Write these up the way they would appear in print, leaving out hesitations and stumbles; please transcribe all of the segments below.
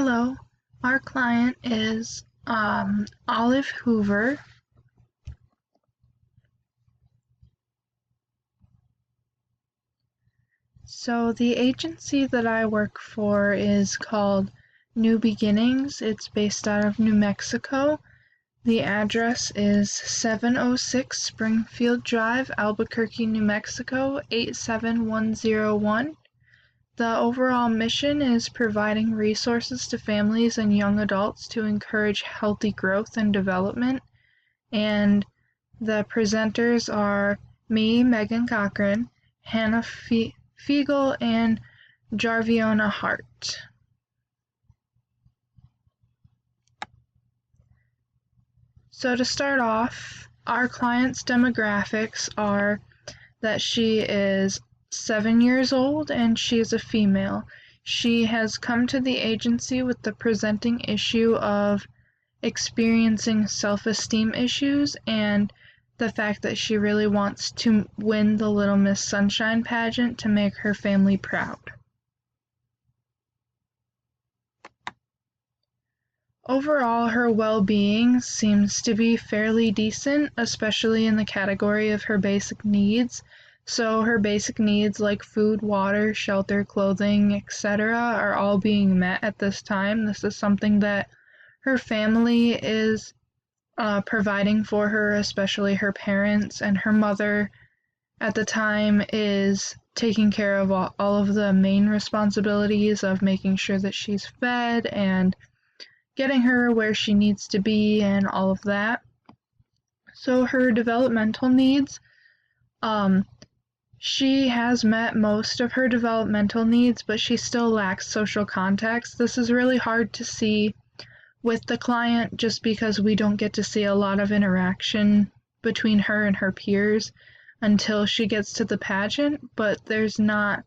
Hello, our client is Olive Hoover. So the agency that I work for is called New Beginnings. It's based out of New Mexico. The address is 706 Springfield Drive, Albuquerque, New Mexico, 87101. The overall mission is providing resources to families and young adults to encourage healthy growth and development. And the presenters are me, Megan Cochran, Hannah Fiegel, and Jarviona Hart. So to start off, our client's demographics are that she is 7 years old and she is a female. She has come to the agency with the presenting issue of experiencing self-esteem issues and the fact that she really wants to win the Little Miss Sunshine pageant to make her family proud. Overall, her well-being seems to be fairly decent, especially in the category of her basic needs. So her basic needs like food, water, shelter, clothing, etc. are all being met at this time. This is something that her family is providing for her, especially her parents, and her mother at the time is taking care of all of the main responsibilities of making sure that she's fed and getting her where she needs to be and all of that. So her developmental needs, she has met most of her developmental needs, but she still lacks social contacts. This is really hard to see with the client just because we don't get to see a lot of interaction between her and her peers until she gets to the pageant, but there's not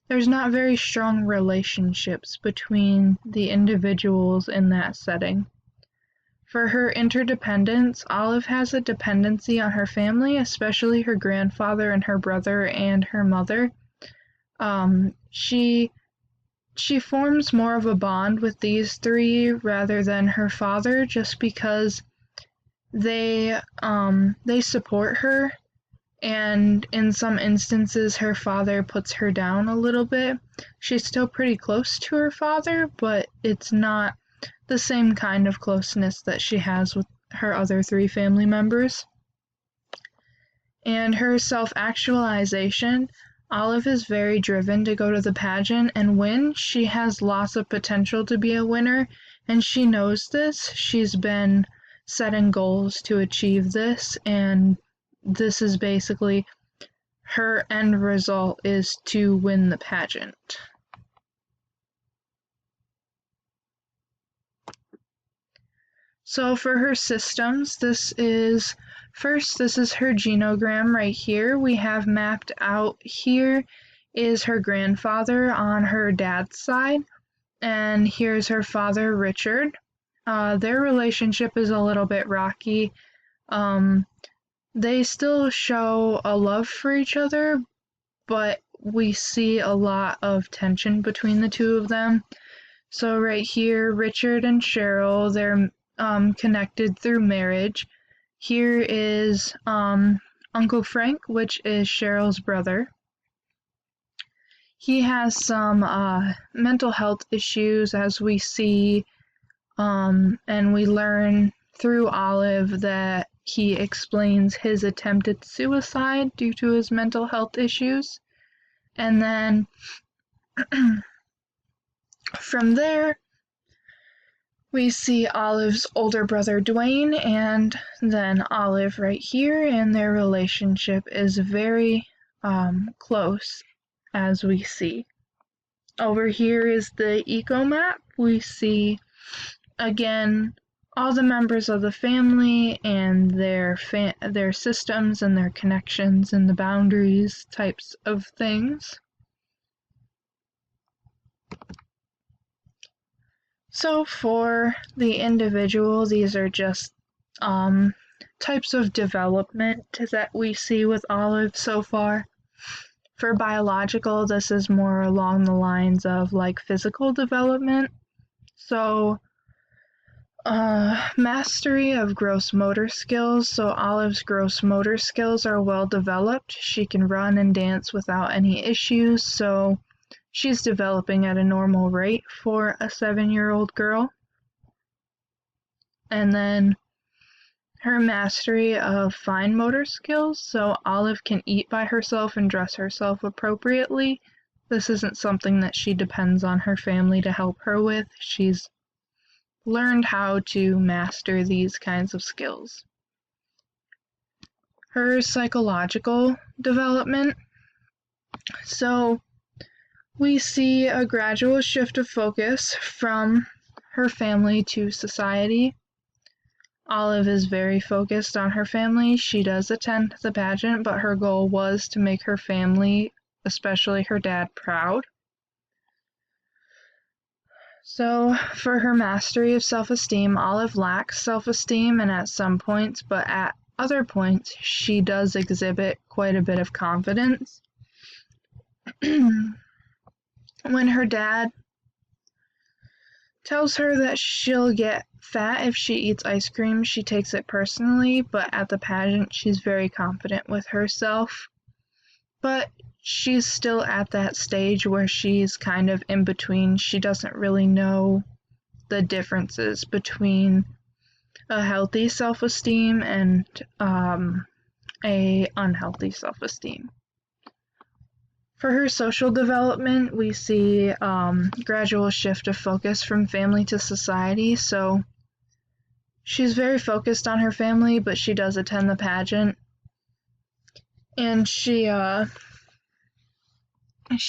very strong relationships between the individuals in that setting. For her interdependence, Olive has a dependency on her family, especially her grandfather and her brother and her mother. She forms more of a bond with these three rather than her father, just because they support her, and in some instances her father puts her down a little bit. She's still pretty close to her father, but it's not the same kind of closeness that she has with her other three family members. And her self-actualization, Olive is very driven to go to the pageant and win. She has lots of potential to be a winner, and she knows this. She's been setting goals to achieve this, and this is basically her end result is to win the pageant. So for her systems, this is her genogram right here. We have mapped out here is her grandfather on her dad's side, and here's her father, Richard. Their relationship is a little bit rocky. They still show a love for each other, but we see a lot of tension between the two of them. So right here, Richard and Cheryl, they're connected through marriage. Here is Uncle Frank, which is Cheryl's brother. He has some mental health issues, as we see, and we learn through Olive that he explains his attempted suicide due to his mental health issues. And then from there, we see Olive's older brother, Dwayne, and then Olive right here, and their relationship is very close, as we see. Over here is the eco map. We see, again, all the members of the family and their systems and their connections and the boundaries types of things. So for the individual, these are just types of development that we see with Olive so far. For biological, this is more along the lines of like physical development. So, mastery of gross motor skills. So Olive's gross motor skills are well developed. She can run and dance without any issues, so she's developing at a normal rate for a 7-year-old girl. And then her mastery of fine motor skills. So Olive can eat by herself and dress herself appropriately. This isn't something that she depends on her family to help her with. She's learned how to master these kinds of skills. Her psychological development. So we see a gradual shift of focus from her family to society. Olive is very focused on her family. She does attend the pageant, but her goal was to make her family, especially her dad, proud. So, for her mastery of self-esteem, Olive lacks self-esteem and at some points, but at other points, she does exhibit quite a bit of confidence. When her dad tells her that she'll get fat if she eats ice cream, she takes it personally, but at the pageant, she's very confident with herself. But she's still at that stage where she's kind of in between. She doesn't really know the differences between a healthy self-esteem and a unhealthy self-esteem. For her social development, we see gradual shift of focus from family to society. So she's very focused on her family, but she does attend the pageant. And she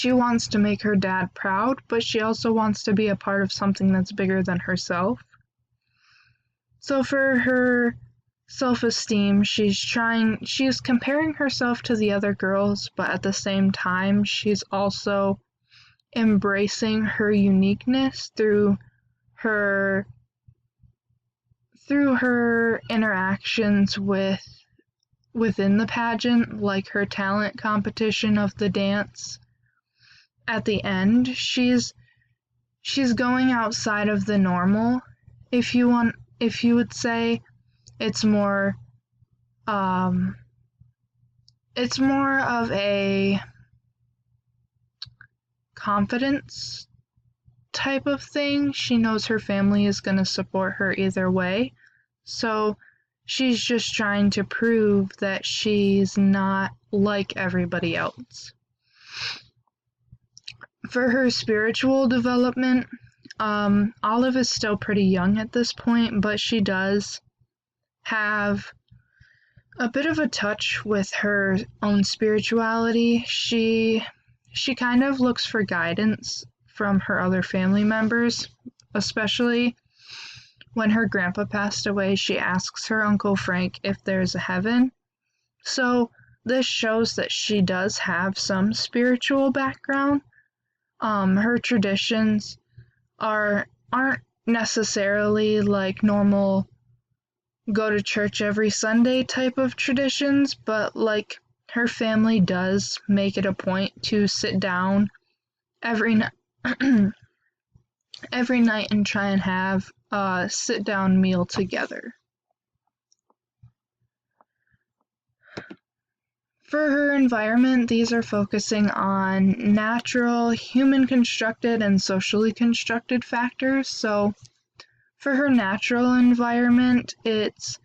wants to make her dad proud, but she also wants to be a part of something that's bigger than herself. So for her self-esteem, she's comparing herself to the other girls, but at the same time, she's also embracing her uniqueness through her interactions within the pageant, like her talent competition of the dance. At the end, she's going outside of the normal, if you would say. It's more of a confidence type of thing. She knows her family is going to support her either way, so she's just trying to prove that she's not like everybody else. For her spiritual development, Olive is still pretty young at this point, but she does have a bit of a touch with her own spirituality. She kind of looks for guidance from her other family members, especially when her grandpa passed away. She asks her Uncle Frank if there's a heaven. So this shows that she does have some spiritual background. Her traditions aren't necessarily like normal go to church every Sunday type of traditions, but like her family does make it a point to sit down every night and try and have a sit-down meal together. For her environment, these are focusing on natural, human-constructed, and socially constructed factors. So for her natural environment, it's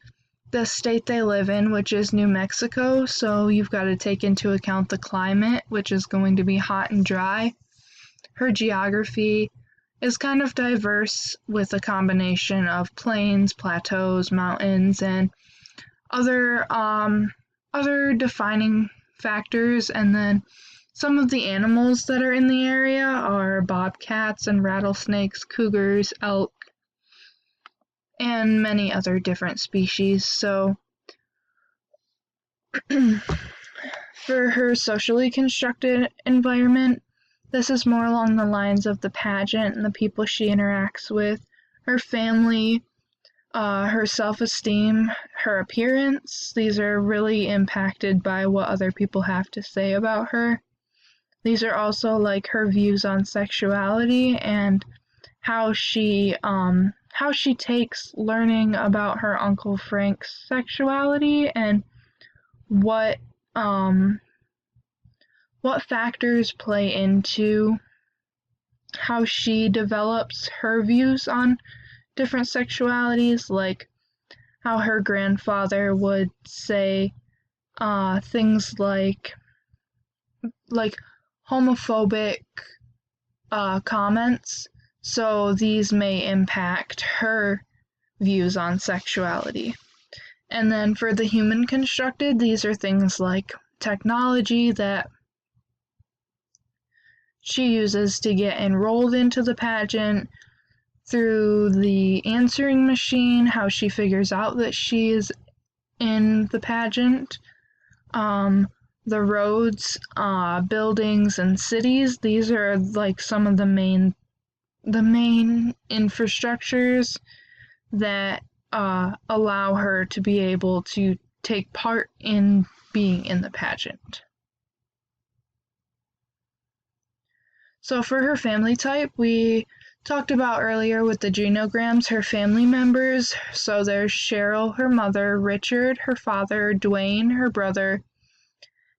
the state they live in, which is New Mexico, so you've got to take into account the climate, which is going to be hot and dry. Her geography is kind of diverse with a combination of plains, plateaus, mountains, and other defining factors. And then some of the animals that are in the area are bobcats and rattlesnakes, cougars, elk, and many other different species. So for her socially constructed environment, this is more along the lines of the pageant and the people she interacts with, her family, her self-esteem, her appearance. These are really impacted by what other people have to say about her. These are also like her views on sexuality and how she takes learning about her Uncle Frank's sexuality and what um what factors play into how she develops her views on different sexualities, like how her grandfather would say things like homophobic comments, so these may impact her views on sexuality. And then for the human constructed, these are things like technology that she uses to get enrolled into the pageant, through the answering machine, how she figures out that she is in the pageant, the roads, buildings, and cities. These are like some of the main infrastructures that allow her to be able to take part in being in the pageant. So for her family type, we talked about earlier with the genograms, her family members. So there's Cheryl, her mother, Richard, her father, Dwayne, her brother,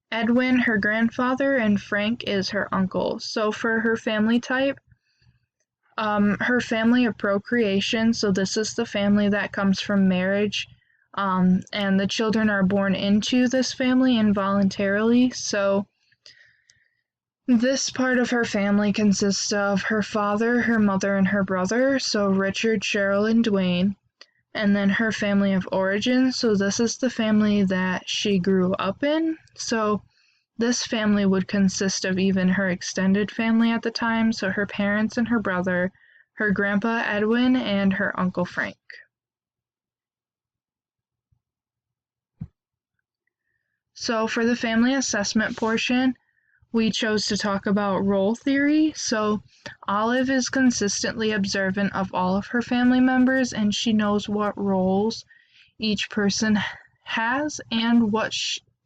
Edwin, her grandfather, and Frank is her uncle. So for her family type, her family of procreation, so this is the family that comes from marriage, and the children are born into this family involuntarily. So this part of her family consists of her father, her mother, and her brother, so Richard, Cheryl, and Dwayne. And then her family of origin, so this is the family that she grew up in. So this family would consist of even her extended family at the time, so her parents and her brother, her grandpa Edwin, and her uncle Frank. So for the family assessment portion, we chose to talk about role theory. So Olive is consistently observant of all of her family members, and she knows what roles each person has and what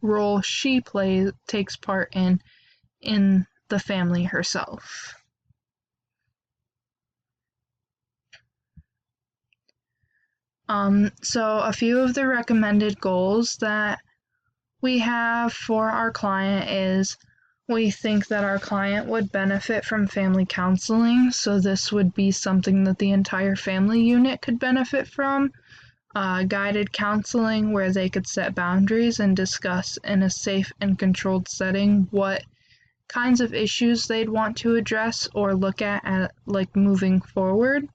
role she takes part in the family herself. So a few of the recommended goals that we have for our client is we think that our client would benefit from family counseling, so this would be something that the entire family unit could benefit from. Guided counseling where they could set boundaries and discuss in a safe and controlled setting what kinds of issues they'd want to address or look at like moving forward.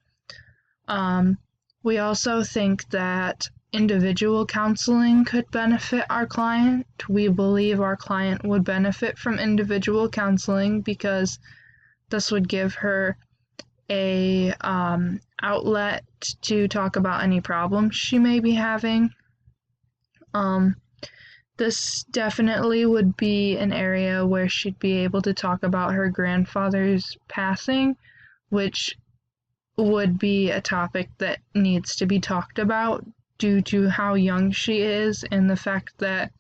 We also think that individual counseling could benefit our client. We believe our client would benefit from individual counseling because this would give her a outlet to talk about any problems she may be having. This definitely would be an area where she'd be able to talk about her grandfather's passing, which would be a topic that needs to be talked about due to how young she is and the fact that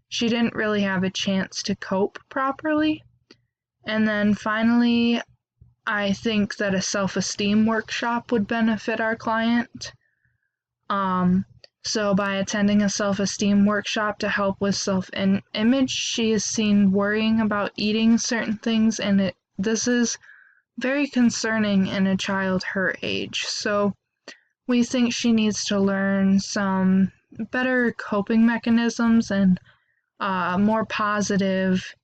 she didn't really have a chance to cope properly. And then finally, I think that a self-esteem workshop would benefit our client. So by attending a self-esteem workshop to help with self-image, she is seen worrying about eating certain things, and this is very concerning in a child her age. So we think she needs to learn some better coping mechanisms and more positive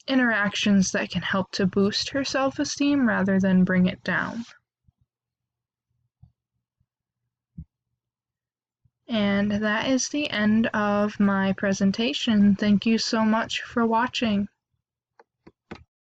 interactions that can help to boost her self-esteem rather than bring it down. And that is the end of my presentation. Thank you so much for watching.